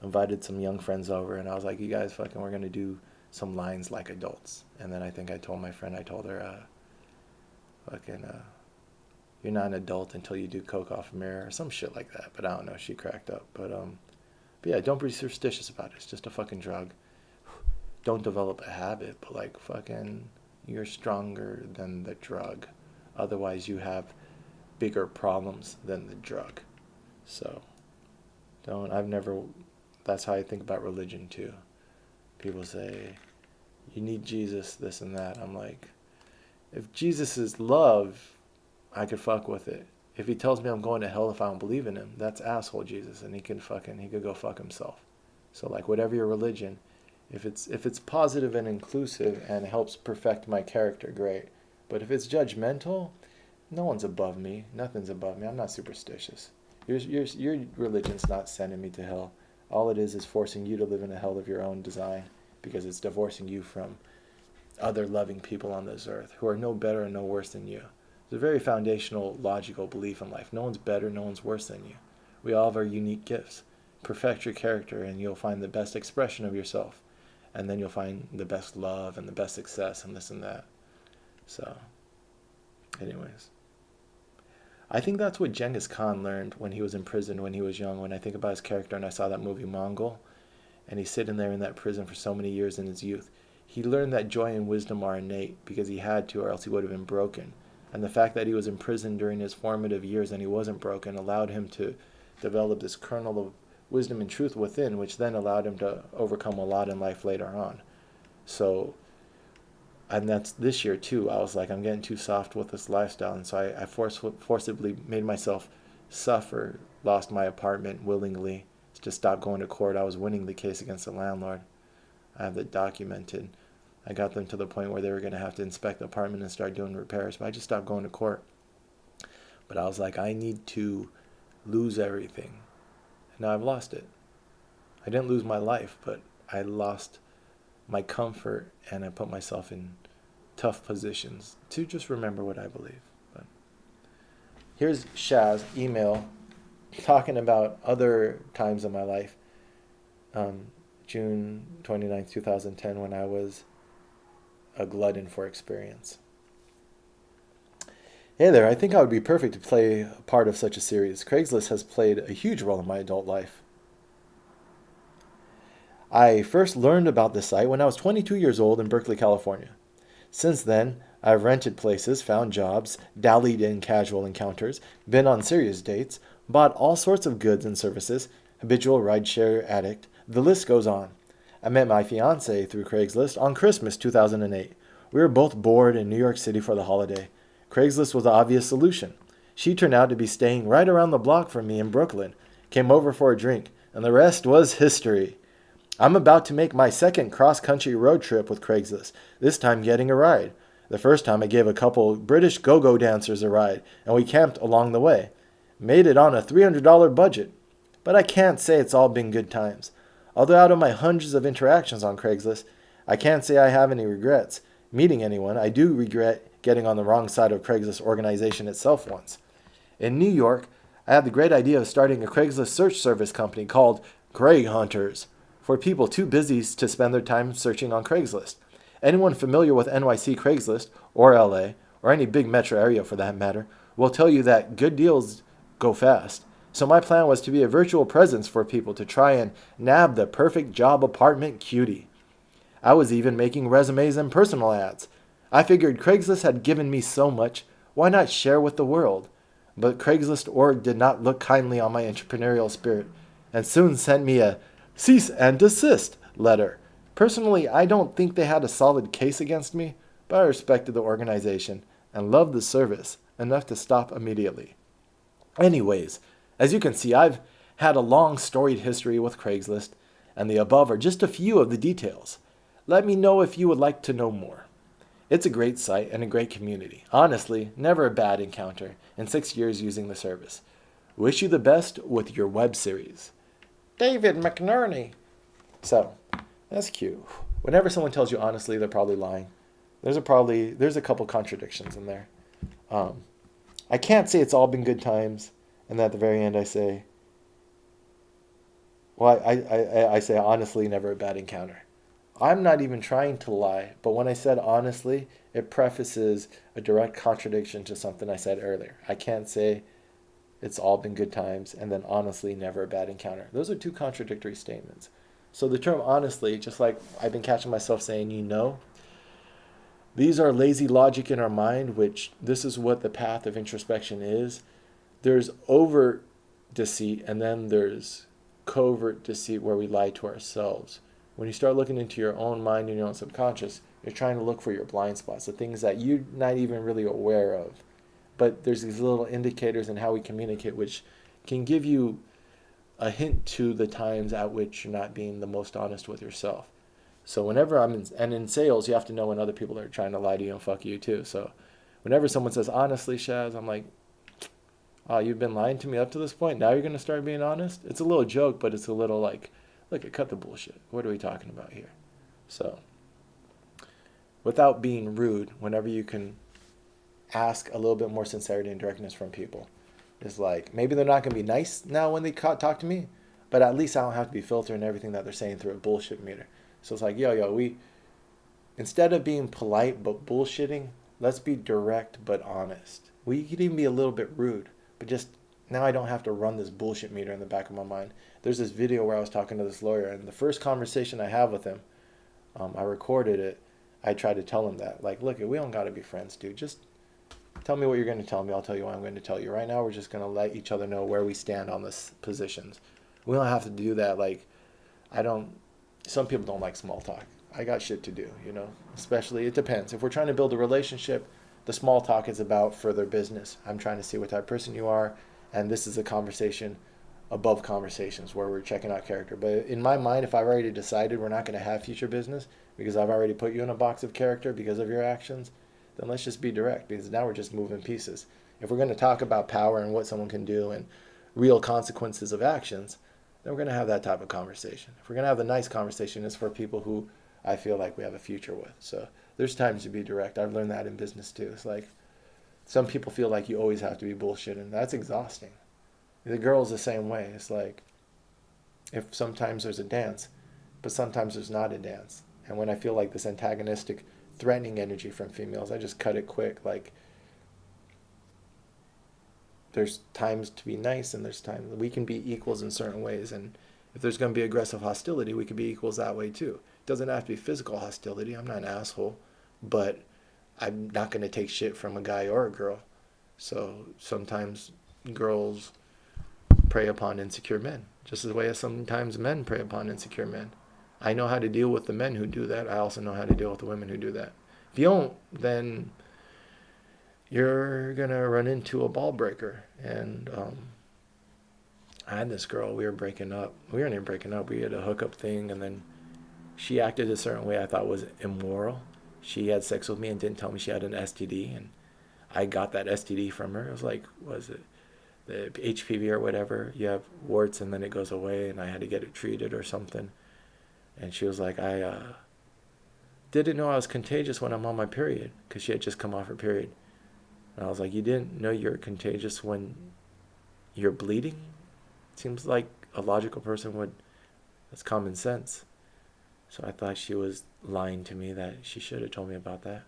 Invited some young friends over, and I was like, you guys fucking, we're gonna do some lines like adults. And then I think I told my friend, I told her, you're not an adult until you do coke off a mirror or some shit like that. But I don't know. She cracked up. But yeah, don't be superstitious about it. It's just a fucking drug. Don't develop a habit, but like fucking, you're stronger than the drug. Otherwise, you have bigger problems than the drug. So, that's how I think about religion too. People say, you need Jesus, this and that. I'm like, if Jesus is love, I could fuck with it. If he tells me I'm going to hell if I don't believe in him, that's asshole Jesus, and he could go fuck himself. So like whatever your religion, if it's positive and inclusive and helps perfect my character, great. But if it's judgmental, no one's above me. Nothing's above me. I'm not superstitious. Your religion's not sending me to hell. All it is forcing you to live in a hell of your own design, because it's divorcing you from other loving people on this earth who are no better and no worse than you. It's a very foundational, logical belief in life. No one's better, no one's worse than you. We all have our unique gifts. Perfect your character and you'll find the best expression of yourself. And then you'll find the best love and the best success and this and that. So, anyways. I think that's what Genghis Khan learned when he was in prison when he was young. When I think about his character and I saw that movie Mongol, and he's sitting there in that prison for so many years in his youth, he learned that joy and wisdom are innate because he had to, or else he would have been broken. And the fact that he was in prison during his formative years and he wasn't broken allowed him to develop this kernel of wisdom and truth within, which then allowed him to overcome a lot in life later on. So, and that's this year too. I was like, I'm getting too soft with this lifestyle. And so I forcibly made myself suffer, lost my apartment willingly, just stopped going to court. I was winning the case against the landlord. I have that documented. I got them to the point where they were going to have to inspect the apartment and start doing repairs. But I just stopped going to court. But I was like, I need to lose everything. And now I've lost it. I didn't lose my life, but I lost my comfort and I put myself in tough positions to just remember what I believe. But here's Shaz email talking about other times in my life. June 29th, 2010, when I was a glutton for experience. Hey there, I think I would be perfect to play a part of such a series. Craigslist has played a huge role in my adult life. I first learned about this site when I was 22 years old in Berkeley, California. Since then, I've rented places, found jobs, dallied in casual encounters, been on serious dates, bought all sorts of goods and services, habitual rideshare addict, the list goes on. I met my fiance through Craigslist on Christmas 2008. We were both bored in New York City for the holiday. Craigslist was the obvious solution. She turned out to be staying right around the block from me in Brooklyn, came over for a drink, and the rest was history. I'm about to make my second cross-country road trip with Craigslist, this time getting a ride. The first time I gave a couple British go-go dancers a ride, and we camped along the way. Made it on a $300 budget. But I can't say it's all been good times. Although out of my hundreds of interactions on Craigslist, I can't say I have any regrets meeting anyone. I do regret getting on the wrong side of Craigslist organization itself once. In New York, I had the great idea of starting a Craigslist search service company called Craig Hunters for people too busy to spend their time searching on Craigslist. Anyone familiar with NYC Craigslist, or LA, or any big metro area for that matter, will tell you that good deals go fast. So my plan was to be a virtual presence for people to try and nab the perfect job apartment cutie. I was even making resumes and personal ads. I figured Craigslist had given me so much, why not share with the world? But Craigslist org did not look kindly on my entrepreneurial spirit and soon sent me a cease and desist letter. Personally, I don't think they had a solid case against me, but I respected the organization and loved the service enough to stop immediately. Anyways, as you can see, I've had a long storied history with Craigslist, and the above are just a few of the details. Let me know if you would like to know more. It's a great site and a great community. Honestly, never a bad encounter in 6 years using the service. Wish you the best with your web series. David McNerney. So, that's cute. Whenever someone tells you honestly, they're probably lying. There's a couple contradictions in there. I can't say it's all been good times, and then at the very end I say, well, I say honestly, never a bad encounter. I'm not even trying to lie, but when I said honestly, it prefaces a direct contradiction to something I said earlier. I can't say it's all been good times and then honestly, never a bad encounter. Those are two contradictory statements. So the term honestly, just like I've been catching myself saying, these are lazy logic in our mind, which this is what the path of introspection is. There's overt deceit and then there's covert deceit where we lie to ourselves. When you start looking into your own mind and your own subconscious, you're trying to look for your blind spots, the things that you're not even really aware of. But there's these little indicators in how we communicate, which can give you a hint to the times at which you're not being the most honest with yourself. So whenever and in sales, you have to know when other people are trying to lie to you and fuck you too. So whenever someone says, honestly, Shaz, I'm like, oh, you've been lying to me up to this point? Now you're going to start being honest? It's a little joke, but it's a little like, look, cut the bullshit. What are we talking about here? So, without being rude, whenever you can ask a little bit more sincerity and directness from people, it's like, maybe they're not going to be nice now when they talk to me, but at least I don't have to be filtering everything that they're saying through a bullshit meter. So it's like, instead of being polite but bullshitting, let's be direct but honest. We could even be a little bit rude, but just now I don't have to run this bullshit meter in the back of my mind. There's this video where I was talking to this lawyer, and the first conversation I have with him, I recorded it. I tried to tell him that, like, look, we don't got to be friends, dude. Just tell me what you're going to tell me. I'll tell you what I'm going to tell you. Right now, we're just going to let each other know where we stand on this positions. We don't have to do that. Like, some people don't like small talk. I got shit to do, especially, it depends. If we're trying to build a relationship, the small talk is about further business. I'm trying to see what type of person you are, and this is a conversation above conversations where we're checking out character. But in my mind, if I've already decided we're not going to have future business because I've already put you in a box of character because of your actions, then let's just be direct, because now we're just moving pieces. If we're going to talk about power and what someone can do and real consequences of actions, then we're going to have that type of conversation. If we're going to have the nice conversation, it's for people who I feel like we have a future with. So there's times to be direct. I've learned that in business too. It's like some people feel like you always have to be bullshit, and that's exhausting. The girl's the same way. It's like, if sometimes there's a dance, but sometimes there's not a dance. And when I feel like this antagonistic, threatening energy from females, I just cut it quick. Like, there's times to be nice, and there's times we can be equals in certain ways. And if there's going to be aggressive hostility, we can be equals that way too. It doesn't have to be physical hostility. I'm not an asshole, but I'm not going to take shit from a guy or a girl. So sometimes girls prey upon insecure men, just as way as sometimes men prey upon insecure men. I know how to deal with the men who do that. I also know how to deal with the women who do that. If you don't, then you're going to run into a ball breaker. And I had this girl, we were breaking up. We weren't even breaking up. We had a hookup thing, and then she acted a certain way I thought was immoral. She had sex with me and didn't tell me she had an STD, and I got that STD from her. It was like, was it the HPV or whatever? You have warts and then it goes away, and I had to get it treated or something. And she was like, I didn't know I was contagious when I'm on my period, because she had just come off her period. And I was like, you didn't know you're contagious when you're bleeding? Seems like a logical person would. That's common sense. So I thought she was lying to me, that she should have told me about that.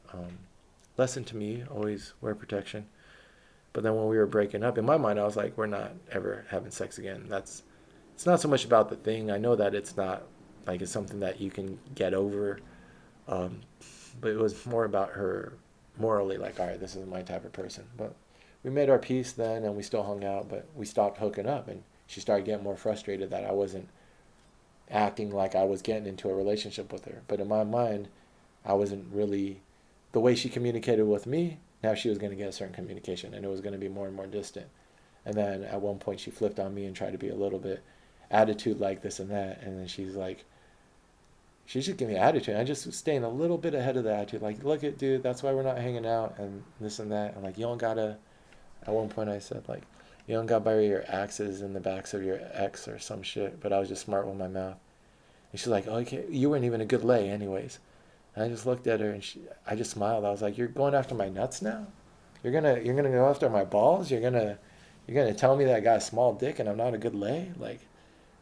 Lesson to me, always wear protection. But then when we were breaking up, in my mind, I was like, we're not ever having sex again. It's not so much about the thing. I know that it's not, like, it's something that you can get over. Um, but it was more about her morally, like, all right, this is my type of person. But we made our peace then, and we still hung out, but we stopped hooking up. And she started getting more frustrated that I wasn't acting like I was getting into a relationship with her. But in my mind, I wasn't really, the way she communicated with me, now she was going to get a certain communication, and it was going to be more and more distant. And then at one point she flipped on me and tried to be a little bit attitude like this and that. And then she's like, she should give me attitude. I just was staying a little bit ahead of the attitude. Like, look at, dude, that's why we're not hanging out and this and that. And like, you don't gotta, at one point I said, like, you don't gotta bury your axes in the backs of your ex or some shit. But I was just smart with my mouth. And she's like, oh, okay, you weren't even a good lay anyways. And I just looked at her and I just smiled. I was like, you're going after my nuts now? You're gonna go after my balls? You're gonna tell me that I got a small dick and I'm not a good lay? Like,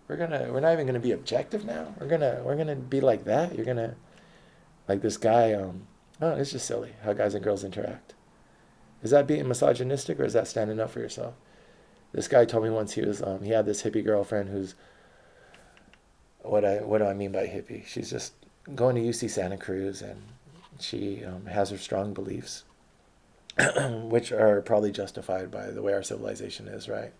we're not even gonna be objective now. We're gonna be like that. You're gonna, like, this guy. Oh, it's just silly how guys and girls interact. Is that being misogynistic, or is that standing up for yourself? This guy told me once he had this hippie girlfriend who's, what do I mean by hippie? She's just going to UC Santa Cruz, and she has her strong beliefs, which are probably justified by the way our civilization is, right?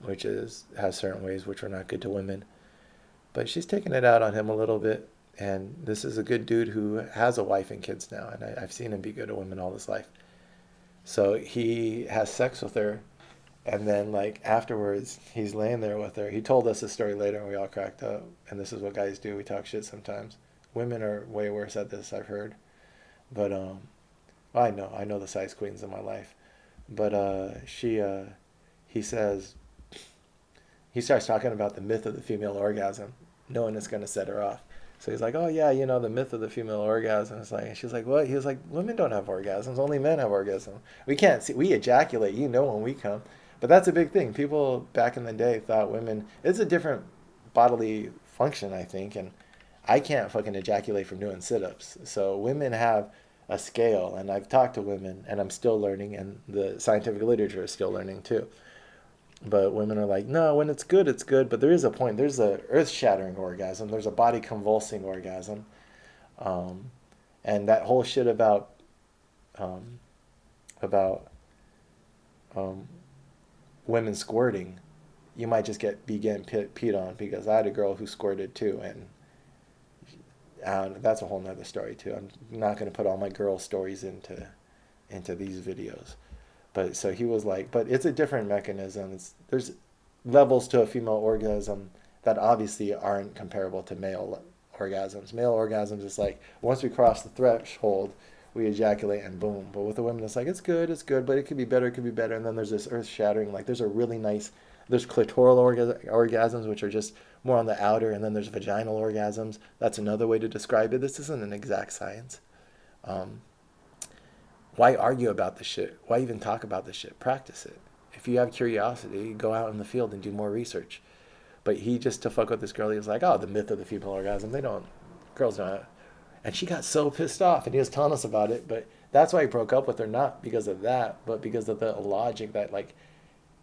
Which has certain ways which are not good to women. But she's taking it out on him a little bit, and this is a good dude who has a wife and kids now, and I've seen him be good to women all his life. So he has sex with her, and then, like, afterwards, he's laying there with her. He told us this story later, and we all cracked up. And this is what guys do. We talk shit sometimes. Women are way worse at this, I've heard. But well, I know the size queens in my life. But he says, he starts talking about the myth of the female orgasm, knowing it's going to set her off. So he's like, oh yeah, the myth of the female orgasm. It's like, she's like, what? He was like, women don't have orgasms, only men have orgasms. We can't see, we ejaculate, when we come. But that's a big thing. People back in the day thought women, it's a different bodily function, I think, and I can't fucking ejaculate from doing sit-ups. So women have a scale, and I've talked to women, and I'm still learning, and the scientific literature is still learning too. But women are like, no, when it's good. But there is a point. There's a earth-shattering orgasm. There's a body-convulsing orgasm. And that whole shit about um, about women squirting, you might just be getting peed on, because I had a girl who squirted too, and that's a whole nother story too. I'm not going to put all my girl stories into these videos. But so he was like, but it's a different mechanism. There's levels to a female orgasm that obviously aren't comparable to male orgasms. Male orgasms is like, once we cross the threshold, we ejaculate and boom. But with the women, it's like, it's good, but it could be better, And then there's this earth shattering, like there's clitoral orgasms, which are just more on the outer, and then there's vaginal orgasms. That's another way to describe it. This isn't an exact science. Why argue about this shit? Why even talk about this shit? Practice it. If you have curiosity, go out in the field and do more research. But he, just to fuck with this girl, he was like, oh, the myth of the female orgasm. Girls don't. And she got so pissed off, and he was telling us about it. But that's why he broke up with her, not because of that, but because of the logic that, like,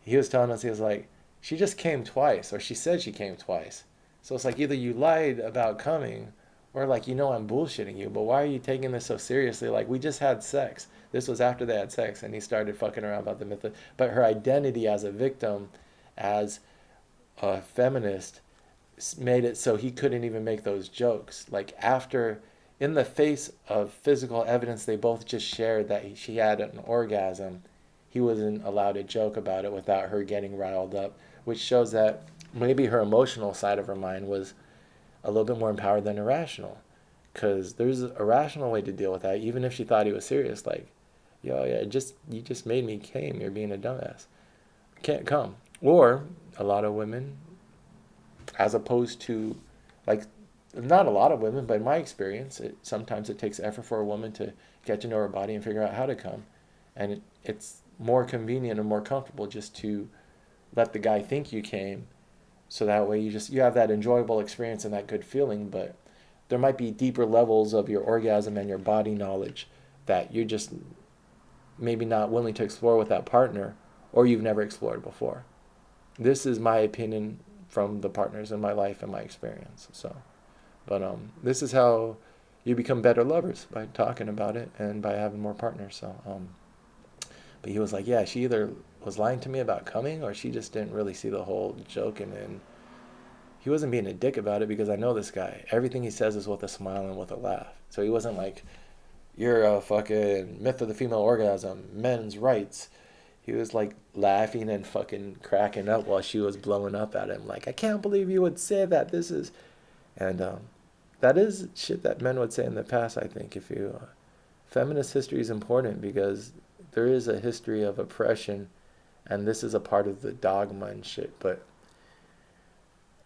he was telling us, he was like, she just came twice, or she said she came twice. So it's like, either you lied about coming, or like, I'm bullshitting you, but why are you taking this so seriously? Like, we just had sex. This was after they had sex, and he started fucking around about the myth. But her identity as a victim, as a feminist, made it so he couldn't even make those jokes. Like, after, in the face of physical evidence, they both just shared that she had an orgasm, he wasn't allowed to joke about it without her getting riled up, which shows that maybe her emotional side of her mind was a little bit more empowered than irrational. Because there's a rational way to deal with that, even if she thought he was serious. Like, yo, yeah, you just made me came. You're being a dumbass. Can't come. Or a lot of women, as opposed to, like, not a lot of women, but in my experience, sometimes it takes effort for a woman to get to know her body and figure out how to come. And it's more convenient and more comfortable just to let the guy think you came, so that way you have that enjoyable experience and that good feeling. But there might be deeper levels of your orgasm and your body knowledge that you're just maybe not willing to explore with that partner, or you've never explored before. This is my opinion from the partners in my life and my experience. So, but this is how you become better lovers, by talking about it and by having more partners. So, but he was like, yeah, she either was lying to me about coming, or she just didn't really see the whole joke. And he wasn't being a dick about it, because I know this guy. Everything he says is with a smile and with a laugh. So he wasn't like, you're a fucking myth of the female orgasm, men's rights. He was like laughing and fucking cracking up while she was blowing up at him. Like, I can't believe you would say that. This is, and that is shit that men would say in the past. I think if you, feminist history is important, because there is a history of oppression, and this is a part of the dogma and shit. But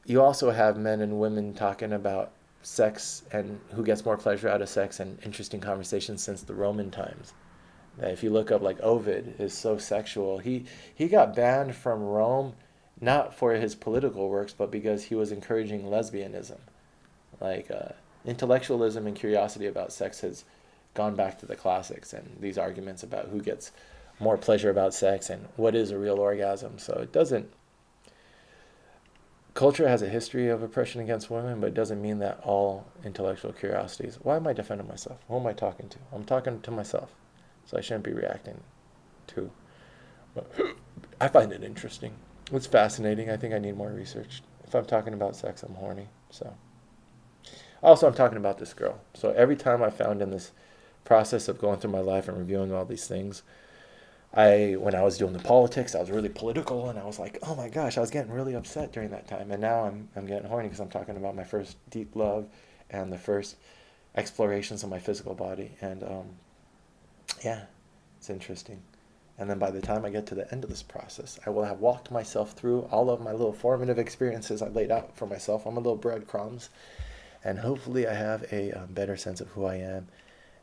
you also have men and women talking about sex and who gets more pleasure out of sex, and interesting conversations since the Roman times. If you look up, like, Ovid is so sexual. He got banned from Rome, not for his political works, but because he was encouraging lesbianism. Like, intellectualism and curiosity about sex has gone back to the classics, and these arguments about who gets more pleasure about sex and what is a real orgasm. So it doesn't, culture has a history of oppression against women, but it doesn't mean that all intellectual curiosities. Why am I defending myself? Who am I talking to? I'm talking to myself. So I shouldn't be reacting to. But I find it interesting. It's fascinating. I think I need more research. If I'm talking about sex, I'm horny. So also, I'm talking about this girl. So every time I found in this process of going through my life and reviewing all these things, when I was doing the politics, I was really political, and I was like, oh my gosh, I was getting really upset during that time. And now I'm getting horny, because I'm talking about my first deep love and the first explorations of my physical body. And yeah, it's interesting. And then by the time I get to the end of this process, I will have walked myself through all of my little formative experiences I laid out for myself on my little breadcrumbs. And hopefully I have a better sense of who I am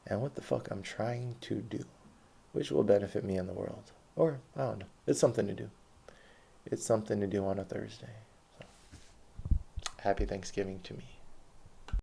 and what the fuck I'm trying to do, which will benefit me in the world. Or, I don't know. It's something to do. It's something to do on a Thursday. So, happy Thanksgiving to me.